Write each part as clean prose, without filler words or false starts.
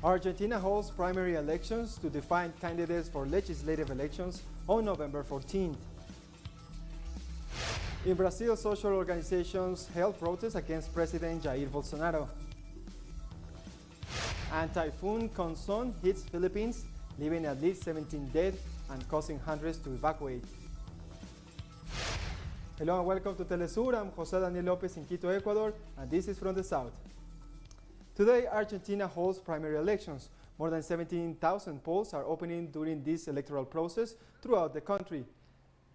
Argentina holds primary elections to define candidates for legislative elections on November 14th. In Brazil, social organizations held protests against President Jair Bolsonaro. And Typhoon Conson hits Philippines, leaving at least 17 dead and causing hundreds to evacuate. Hello and welcome to Telesur. I'm Jose Daniel Lopez in Quito, Ecuador, and this is from the south. Today, Argentina holds primary elections. More than 17,000 polls are opening during this electoral process throughout the country.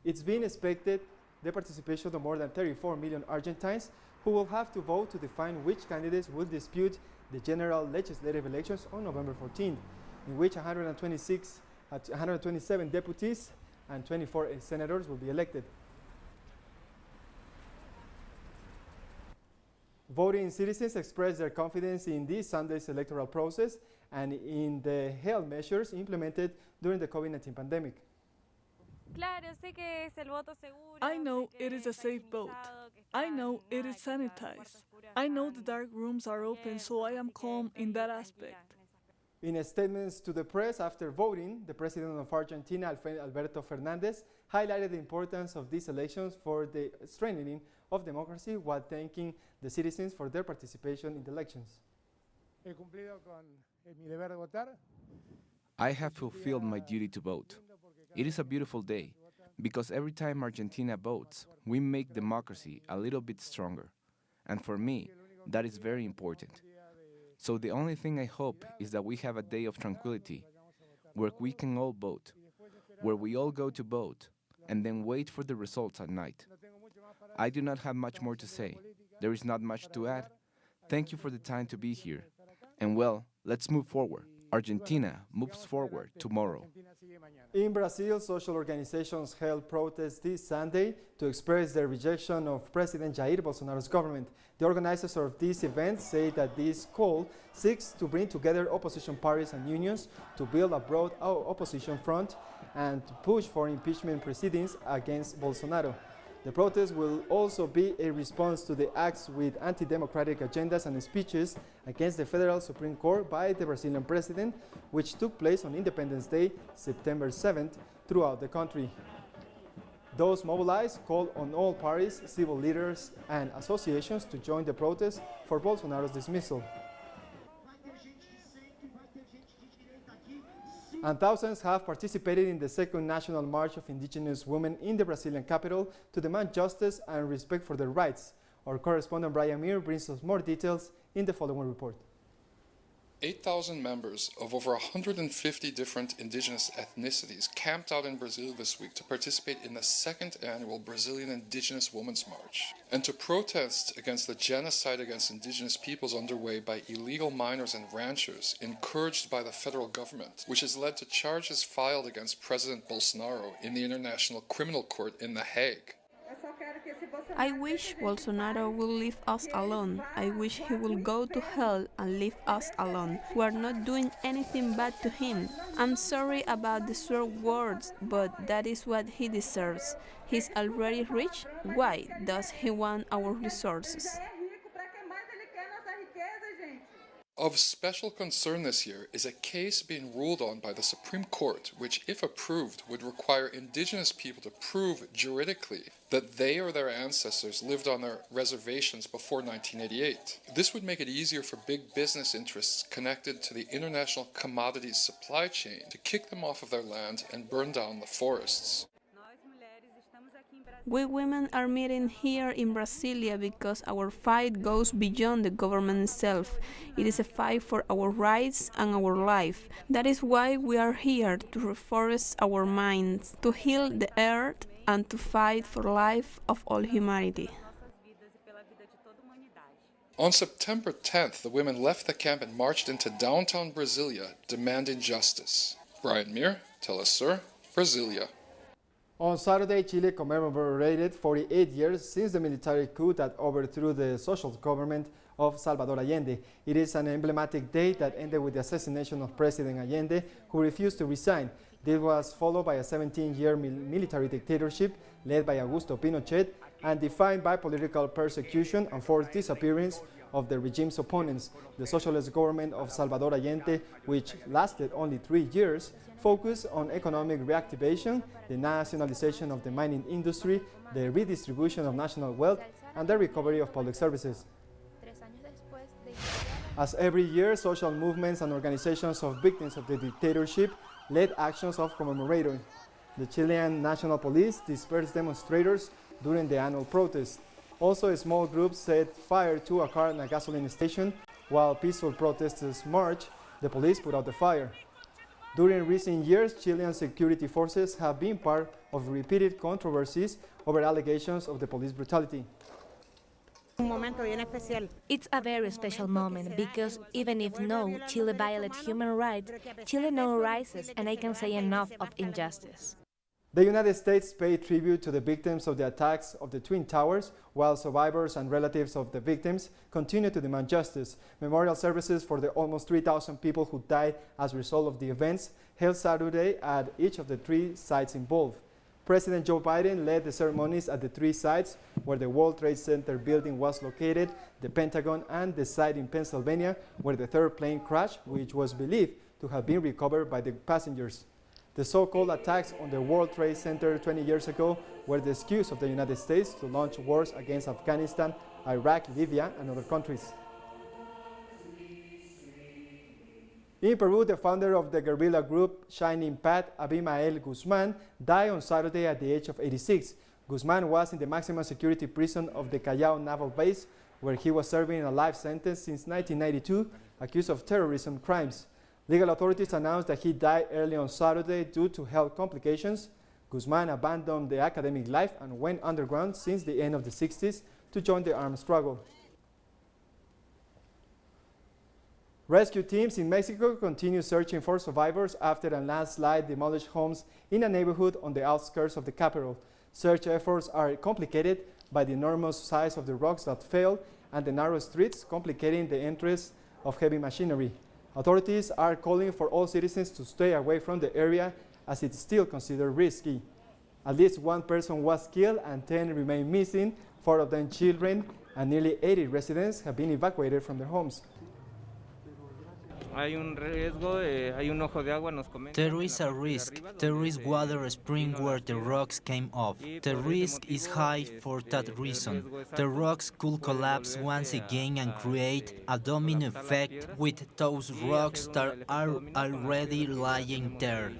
It's been expected the participation of more than 34 million Argentines who will have to vote to define which candidates will dispute the general legislative elections on November 14th, in which 127 deputies and 24 senators will be elected. Voting citizens expressed their confidence in this Sunday's electoral process and in the health measures implemented during the COVID-19 pandemic. I know it is a safe vote. I know it is sanitized. I know the dark rooms are open, so I am calm in that aspect. In statements to the press after voting, the President of Argentina, Alberto Fernández, highlighted the importance of these elections for the strengthening of democracy while thanking the citizens for their participation in the elections. I have fulfilled my duty to vote. It is a beautiful day, because every time Argentina votes, we make democracy a little bit stronger. And for me, that is very important. So the only thing I hope is that we have a day of tranquility, where we can all vote, where we all go to vote, and then wait for the results at night. I do not have much more to say. There is not much to add. Thank you for the time to be here. And well, let's move forward. Argentina moves forward tomorrow. In Brazil, social organizations held protests this Sunday to express their rejection of President Jair Bolsonaro's government. The organizers of this event say that this call seeks to bring together opposition parties and unions to build a broad opposition front and to push for impeachment proceedings against Bolsonaro. The protest will also be a response to the acts with anti-democratic agendas and speeches against the Federal Supreme Court by the Brazilian president, which took place on Independence Day, September 7th, throughout the country. Those mobilized called on all parties, civil leaders, and associations to join the protest for Bolsonaro's dismissal. And thousands have participated in the second National March of Indigenous Women in the Brazilian capital to demand justice and respect for their rights. Our correspondent Brian Muir brings us more details in the following report. 8,000 members of over 150 different indigenous ethnicities camped out in Brazil this week to participate in the second annual Brazilian Indigenous Women's March and to protest against the genocide against indigenous peoples underway by illegal miners and ranchers encouraged by the federal government, which has led to charges filed against President Bolsonaro in the International Criminal Court in The Hague. I wish Bolsonaro will leave us alone. I wish he will go to hell and leave us alone. We are not doing anything bad to him. I'm sorry about the swear words, but that is what he deserves. He's already rich. Why does he want our resources? Of special concern this year is a case being ruled on by the Supreme Court, which, if approved, would require indigenous people to prove juridically that they or their ancestors lived on their reservations before 1988. This would make it easier for big business interests connected to the international commodities supply chain to kick them off of their land and burn down the forests. We women are meeting here in Brasilia because our fight goes beyond the government itself. It is a fight for our rights and our life. That is why we are here to reforest our minds, to heal the earth, and to fight for life of all humanity. On September 10th, the women left the camp and marched into downtown Brasilia, demanding justice. Brian Muir, Telesur, Brasilia. On Saturday, Chile commemorated 48 years since the military coup that overthrew the socialist government of Salvador Allende. It is an emblematic day that ended with the assassination of President Allende, who refused to resign. This was followed by a 17-year military dictatorship led by Augusto Pinochet and defined by political persecution and forced disappearance of the regime's opponents. The socialist government of Salvador Allende, which lasted only 3 years, focused on economic reactivation, the nationalization of the mining industry, the redistribution of national wealth, and the recovery of public services. As every year, social movements and organizations of victims of the dictatorship led actions of commemorating. The Chilean National Police dispersed demonstrators during the annual protest. Also, a small group set fire to a car and a gasoline station. While peaceful protesters marched, the police put out the fire. During recent years, Chilean security forces have been part of repeated controversies over allegations of the police brutality. It's a very special moment because even if no Chile violates human rights, Chile now rises and I can say enough of injustice. The United States paid tribute to the victims of the attacks of the Twin Towers, while survivors and relatives of the victims continue to demand justice. Memorial services for the almost 3,000 people who died as a result of the events held Saturday at each of the 3 sites involved. President Joe Biden led the ceremonies at the 3 sites where the World Trade Center building was located, the Pentagon, and the site in Pennsylvania where the 3rd plane crashed, which was believed to have been recovered by the passengers. The so-called attacks on the World Trade Center 20 years ago were the excuse of the United States to launch wars against Afghanistan, Iraq, Libya, and other countries. In Peru, the founder of the guerrilla group Shining Path, Abimael Guzman, died on Saturday at the age of 86. Guzman was in the maximum security prison of the Callao Naval Base, where he was serving a life sentence since 1992, accused of terrorism crimes. Legal authorities announced that he died early on Saturday due to health complications. Guzman abandoned the academic life and went underground since the end of the 60s to join the armed struggle. Rescue teams in Mexico continue searching for survivors after a landslide demolished homes in a neighborhood on the outskirts of the capital. Search efforts are complicated by the enormous size of the rocks that fell and the narrow streets complicating the entrance of heavy machinery. Authorities are calling for all citizens to stay away from the area as it's still considered risky. At least 1 person was killed and 10 remain missing, 4 of them children, and nearly 80 residents have been evacuated from their homes. There is a risk. There is water spring where the rocks came off. The risk is high for that reason. The rocks could collapse once again and create a domino effect with those rocks that are already lying there.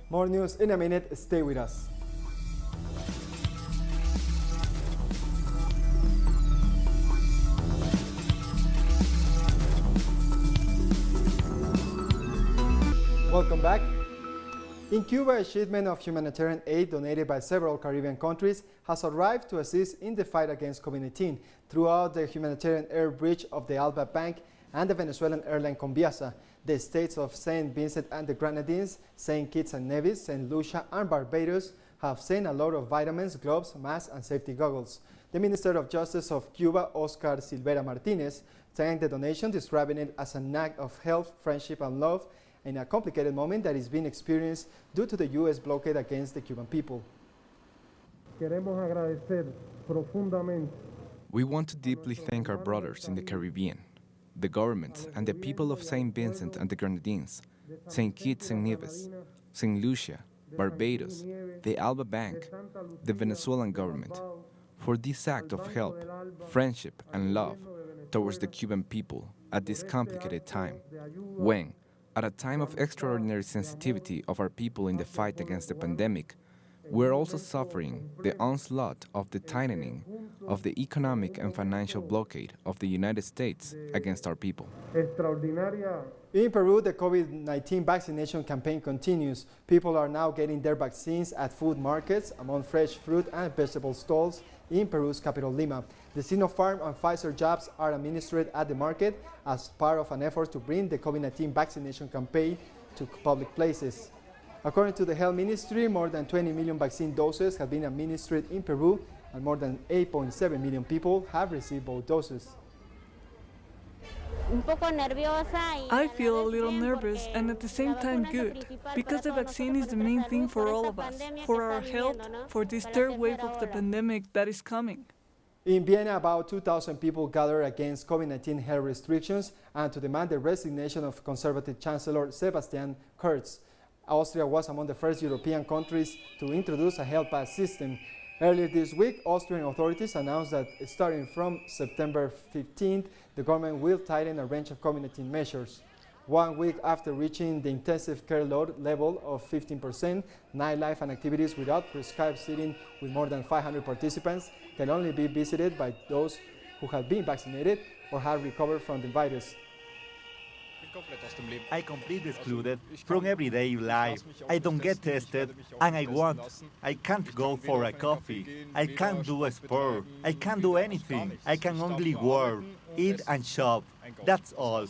More news in a minute. Stay with us. Welcome back. In Cuba, a shipment of humanitarian aid donated by several Caribbean countries has arrived to assist in the fight against COVID-19 throughout the humanitarian air bridge of the Alba Bank and the Venezuelan airline Conviasa. The states of St. Vincent and the Grenadines, St. Kitts and Nevis, St. Lucia, and Barbados have sent a load of vitamins, gloves, masks, and safety goggles. The Minister of Justice of Cuba, Oscar Silvera Martinez, thanked the donation, describing it as an act of health, friendship, and love in a complicated moment that is being experienced due to the U.S. blockade against the Cuban people. We want to deeply thank our brothers in the Caribbean, the governments and the people of St. Vincent and the Grenadines, St. Kitts and Nevis, St. Lucia, Barbados, the Alba Bank, the Venezuelan government, for this act of help, friendship, and love towards the Cuban people at this complicated time, when, at a time of extraordinary sensitivity of our people in the fight against the pandemic, we're also suffering the onslaught of the tightening of the economic and financial blockade of the United States against our people. In Peru, the COVID-19 vaccination campaign continues. People are now getting their vaccines at food markets, among fresh fruit and vegetable stalls in Peru's capital, Lima. The Sinopharm and Pfizer jabs are administered at the market as part of an effort to bring the COVID-19 vaccination campaign to public places. According to the Health Ministry, more than 20 million vaccine doses have been administered in Peru, and more than 8.7 million people have received both doses. I feel a little nervous and at the same time good, because the vaccine is the main thing for all of us, for our health, for this third wave of the pandemic that is coming. In Vienna, about 2,000 people gathered against COVID-19 health restrictions and to demand the resignation of Conservative Chancellor Sebastian Kurz. Austria was among the first European countries to introduce a health pass system. Earlier this week, Austrian authorities announced that starting from September 15th, the government will tighten a range of COVID-19 measures. 1 week after reaching the intensive care load level of 15%, nightlife and activities without prescribed seating with more than 500 participants can only be visited by those who have been vaccinated or have recovered from the virus. I completely excluded from everyday life. I don't get tested, and I can't go for a coffee. I can't do a sport. I can't do anything. I can only work, eat and shop. That's all.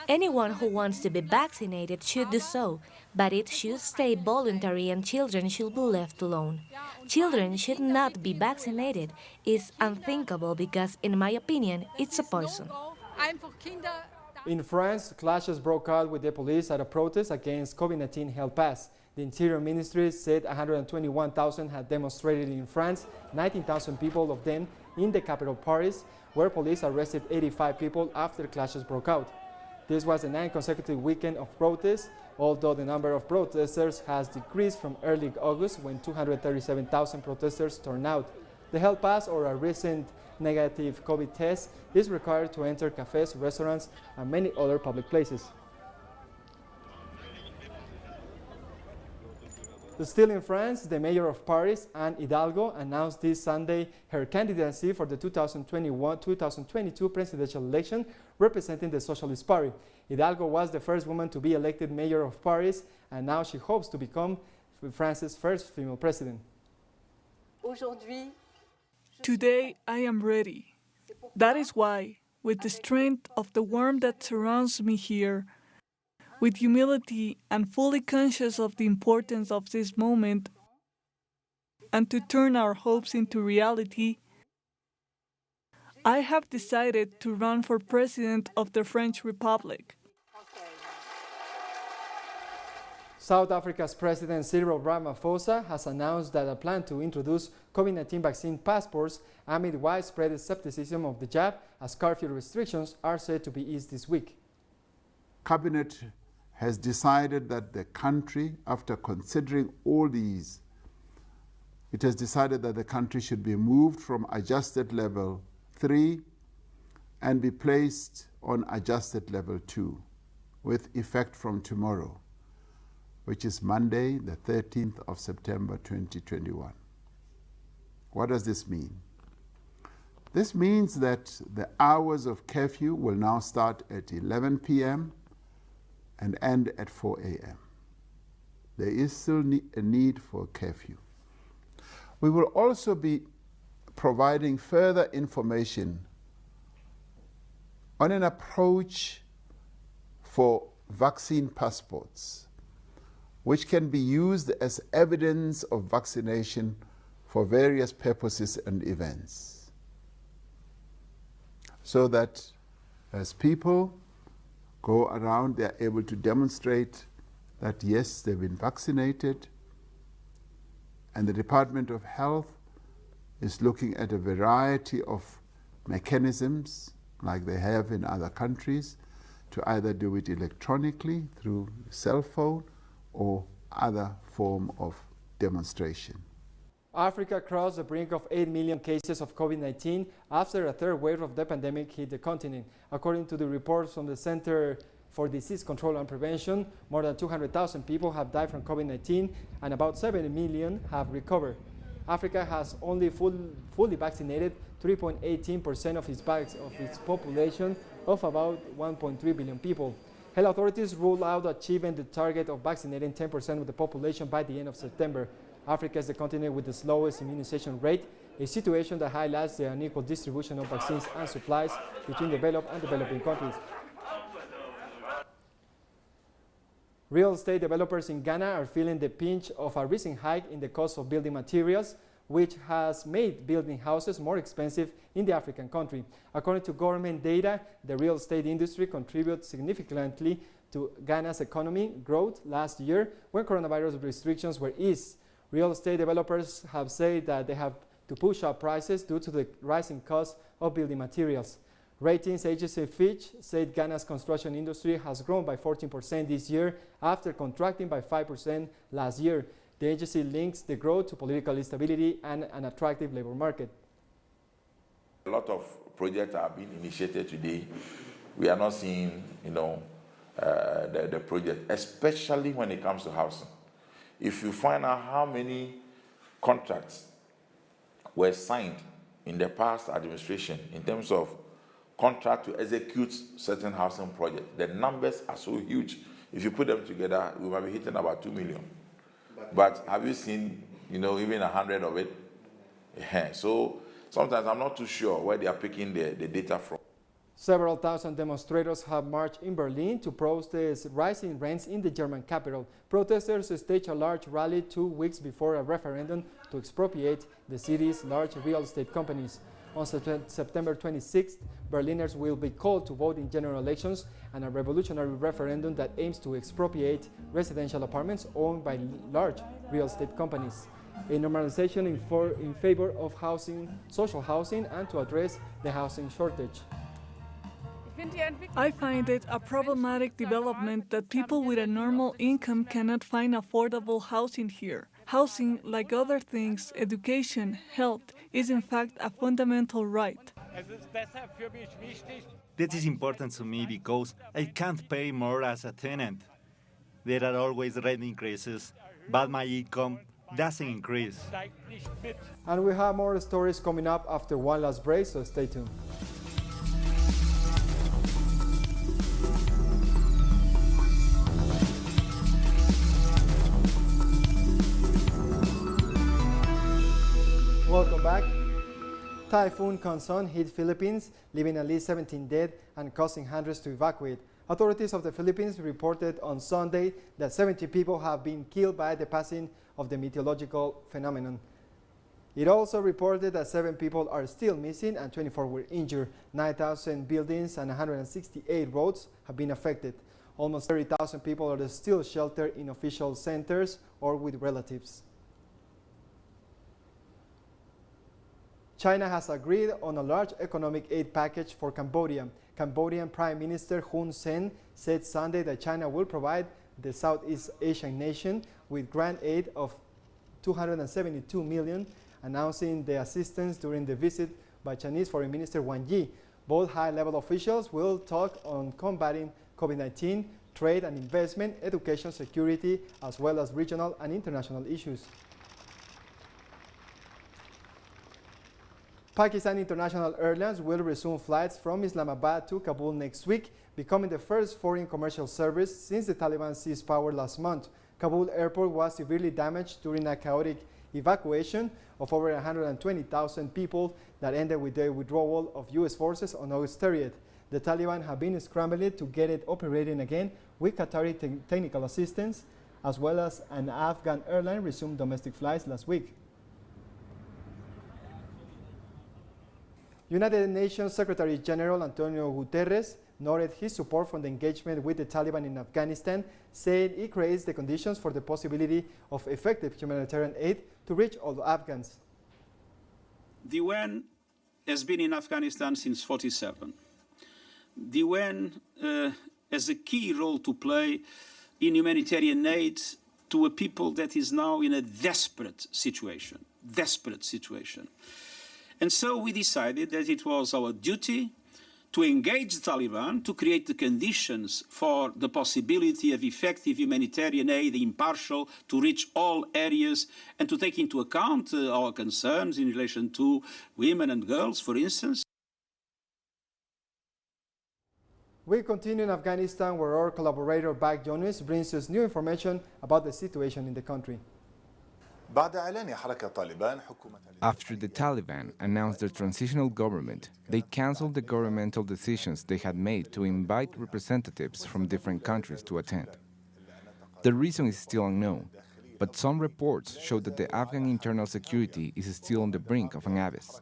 Anyone who wants to be vaccinated should do so, but it should stay voluntary and children should be left alone. Children should not be vaccinated. It's unthinkable because, in my opinion, it's a poison. In France, clashes broke out with the police at a protest against COVID-19 health pass. The Interior Ministry said 121,000 had demonstrated in France, 19,000 people of them in the capital Paris, where police arrested 85 people after clashes broke out. This was the 9th consecutive weekend of protests, although the number of protesters has decreased from early August when 237,000 protesters turned out. The health pass, or a recent negative COVID test, is required to enter cafes, restaurants, and many other public places. Still in France, the mayor of Paris, Anne Hidalgo, announced this Sunday her candidacy for the 2021-2022 presidential election, representing the Socialist Party. Hidalgo was the first woman to be elected mayor of Paris, and now she hopes to become France's first female president. Today I am ready. That is why, with the strength of the warmth that surrounds me here, with humility and fully conscious of the importance of this moment, and to turn our hopes into reality, I have decided to run for President of the French Republic. South Africa's President Cyril Ramaphosa has announced that a plan to introduce COVID-19 vaccine passports amid widespread skepticism of the jab, as curfew restrictions are said to be eased this week. Cabinet has decided that the country, after considering all these, it has decided that the country should be moved from adjusted level 3 and be placed on adjusted level 2 with effect from tomorrow, which is Monday, the 13th of September 2021. What does this mean? This means that the hours of curfew will now start at 11 p.m. and end at 4 a.m. There is still a need for curfew. We will also be providing further information on an approach for vaccine passports, which can be used as evidence of vaccination for various purposes and events, so that as people go around, they are able to demonstrate that yes, they've been vaccinated, and the Department of Health is looking at a variety of mechanisms like they have in other countries to either do it electronically through cell phone or other form of demonstration. Africa crossed the brink of 8 million cases of COVID-19 after a third wave of the pandemic hit the continent. According to the reports from the Center for Disease Control and Prevention, more than 200,000 people have died from COVID-19 and about 7 million have recovered. Africa has only fully vaccinated 3.18% of its population of about 1.3 billion people. Health authorities rule out achieving the target of vaccinating 10% of the population by the end of September. Africa is the continent with the slowest immunization rate, a situation that highlights the unequal distribution of vaccines and supplies between developed and developing countries. Real estate developers in Ghana are feeling the pinch of a recent hike in the cost of building materials. which has made building houses more expensive in the African country. According to government data, the real estate industry contributed significantly to Ghana's economy growth last year when coronavirus restrictions were eased. Real estate developers have said that they have to push up prices due to the rising cost of building materials. Ratings agency Fitch said Ghana's construction industry has grown by 14% this year after contracting by 5% last year. The agency links the growth to political instability and an attractive labor market. A lot of projects are being initiated today. We are not seeing, the project, especially when it comes to housing. If you find out how many contracts were signed in the past administration in terms of contract to execute certain housing projects, the numbers are so huge. If you put them together, we might be hitting about 2 million. But have you seen, even 100 of it? Yeah. So sometimes I'm not too sure where they are picking the data from. Several thousand demonstrators have marched in Berlin to protest rising rents in the German capital. Protesters staged a large rally 2 weeks before a referendum to expropriate the city's large real estate companies. On September 26th, Berliners will be called to vote in general elections and a revolutionary referendum that aims to expropriate residential apartments owned by large real estate companies. A normalization in favor of social housing, and to address the housing shortage. I find it a problematic development that people with a normal income cannot find affordable housing here. Housing, like other things, education, health, is in fact a fundamental right. This is important to me because I can't pay more as a tenant. There are always rent increases, but my income doesn't increase. And we have more stories coming up after one last break, so stay tuned. Welcome back. Typhoon Conson hit Philippines, leaving at least 17 dead and causing hundreds to evacuate. Authorities of the Philippines reported on Sunday that 70 people have been killed by the passing of the meteorological phenomenon. It also reported that 7 people are still missing and 24 were injured. 9,000 buildings and 168 roads have been affected. Almost 30,000 people are still sheltered in official centers or with relatives. China has agreed on a large economic aid package for Cambodia. Cambodian Prime Minister Hun Sen said Sunday that China will provide the Southeast Asian nation with grant aid of $272 million, announcing the assistance during the visit by Chinese Foreign Minister Wang Yi. Both high-level officials will talk on combating COVID-19, trade and investment, education, security, as well as regional and international issues. Pakistan International Airlines will resume flights from Islamabad to Kabul next week, becoming the first foreign commercial service since the Taliban seized power last month. Kabul airport was severely damaged during a chaotic evacuation of over 120,000 people that ended with the withdrawal of U.S. forces on August 30th. The Taliban have been scrambling to get it operating again with Qatari technical assistance, as well as an Afghan airline resumed domestic flights last week. United Nations Secretary General Antonio Guterres noted his support for the engagement with the Taliban in Afghanistan, saying it creates the conditions for the possibility of effective humanitarian aid to reach all Afghans. The UN has been in Afghanistan since 1947. The UN has a key role to play in humanitarian aid to a people that is now in a desperate situation. And so we decided that it was our duty to engage the Taliban to create the conditions for the possibility of effective humanitarian aid, impartial, to reach all areas, and to take into account our concerns in relation to women and girls, for instance. We continue in Afghanistan, where our collaborator Bak Jonas brings us new information about the situation in the country. After the Taliban announced their transitional government, they canceled the governmental decisions they had made to invite representatives from different countries to attend. The reason is still unknown, but some reports show that the Afghan internal security is still on the brink of an abyss,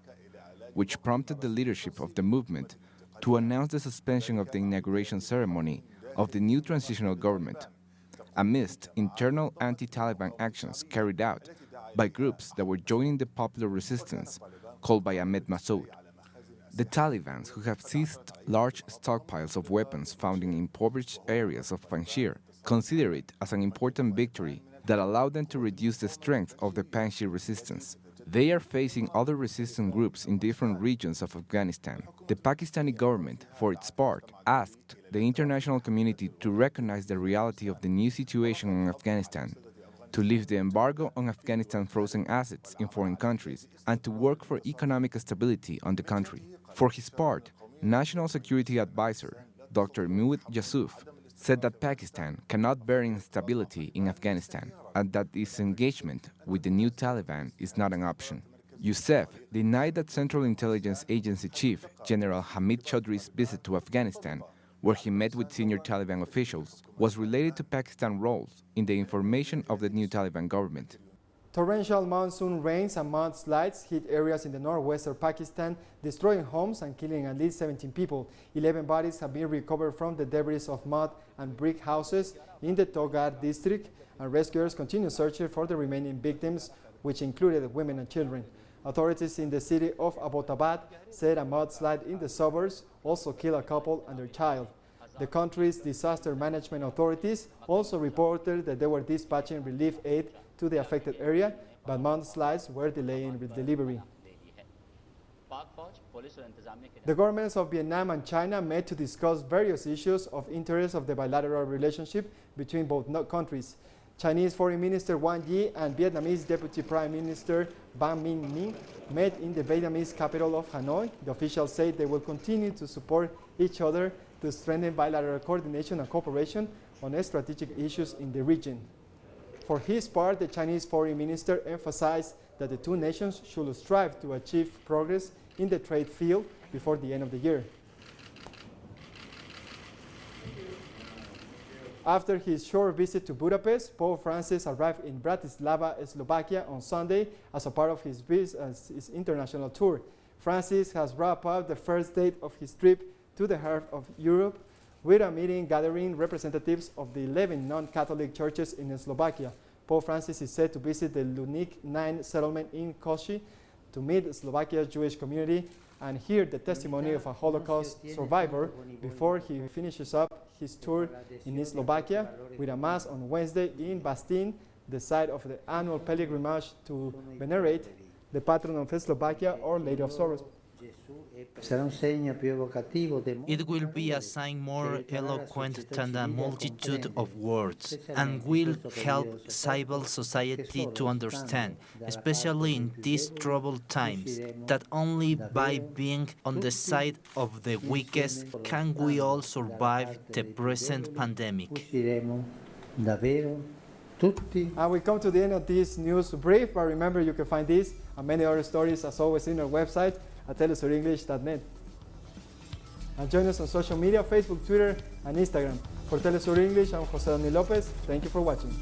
which prompted the leadership of the movement to announce the suspension of the inauguration ceremony of the new transitional government, amidst internal anti-Taliban actions carried out by groups that were joining the popular resistance called by Ahmed Massoud. The Taliban, who have seized large stockpiles of weapons found in impoverished areas of Panjshir, consider it as an important victory that allowed them to reduce the strength of the Panjshir resistance. They are facing other resistant groups in different regions of Afghanistan. The Pakistani government, for its part, asked the international community to recognize the reality of the new situation in Afghanistan, to lift the embargo on Afghanistan frozen assets in foreign countries, and to work for economic stability on the country. For his part, National Security Advisor Dr. Muhammad Yusuf said that Pakistan cannot bear instability in Afghanistan and that its engagement with the new Taliban is not an option. Yusuf denied that Central Intelligence Agency Chief General Hamid Chaudhry's visit to Afghanistan, where he met with senior Taliban officials, was related to Pakistan's roles in the information of the new Taliban government. Torrential monsoon rains and mudslides hit areas in the northwestern Pakistan, destroying homes and killing at least 17 people. 11 bodies have been recovered from the debris of mud and brick houses in the Togar district, and rescuers continue searching for the remaining victims, which included women and children. Authorities in the city of Abbottabad said a mudslide in the suburbs also killed a couple and their child. The country's disaster management authorities also reported that they were dispatching relief aid to the affected area, but mudslides were delaying the delivery. The governments of Vietnam and China met to discuss various issues of interest of the bilateral relationship between both countries. Chinese Foreign Minister Wang Yi and Vietnamese Deputy Prime Minister Ban Minh Minh met in the Vietnamese capital of Hanoi. The officials said they will continue to support each other to strengthen bilateral coordination and cooperation on strategic issues in the region. For his part, the Chinese Foreign Minister emphasized that the two nations should strive to achieve progress in the trade field before the end of the year. After his short visit to Budapest, Pope Francis arrived in Bratislava, Slovakia on Sunday as a part of his international tour. Francis has wrapped up the first date of his trip to the heart of Europe with a meeting gathering representatives of the 11 non-Catholic churches in Slovakia. Pope Francis is said to visit the Lunik 9 settlement in Koši to meet Slovakia's Jewish community and hear the testimony of a Holocaust survivor before he finishes up his tour in Slovakia with a Mass on Wednesday in Bastin, the site of the annual pilgrimage to venerate the patron of Slovakia, Our Lady of Sorrows. It will be a sign more eloquent than a multitude of words, and will help civil society to understand, especially in these troubled times, that only by being on the side of the weakest can we all survive the present pandemic. And we come to the end of this news brief, but remember you can find this and many other stories as always in our website at telesurenglish.net. And join us on social media, Facebook, Twitter, and Instagram. For Telesur English, I'm Jose Daniel Lopez. Thank you for watching.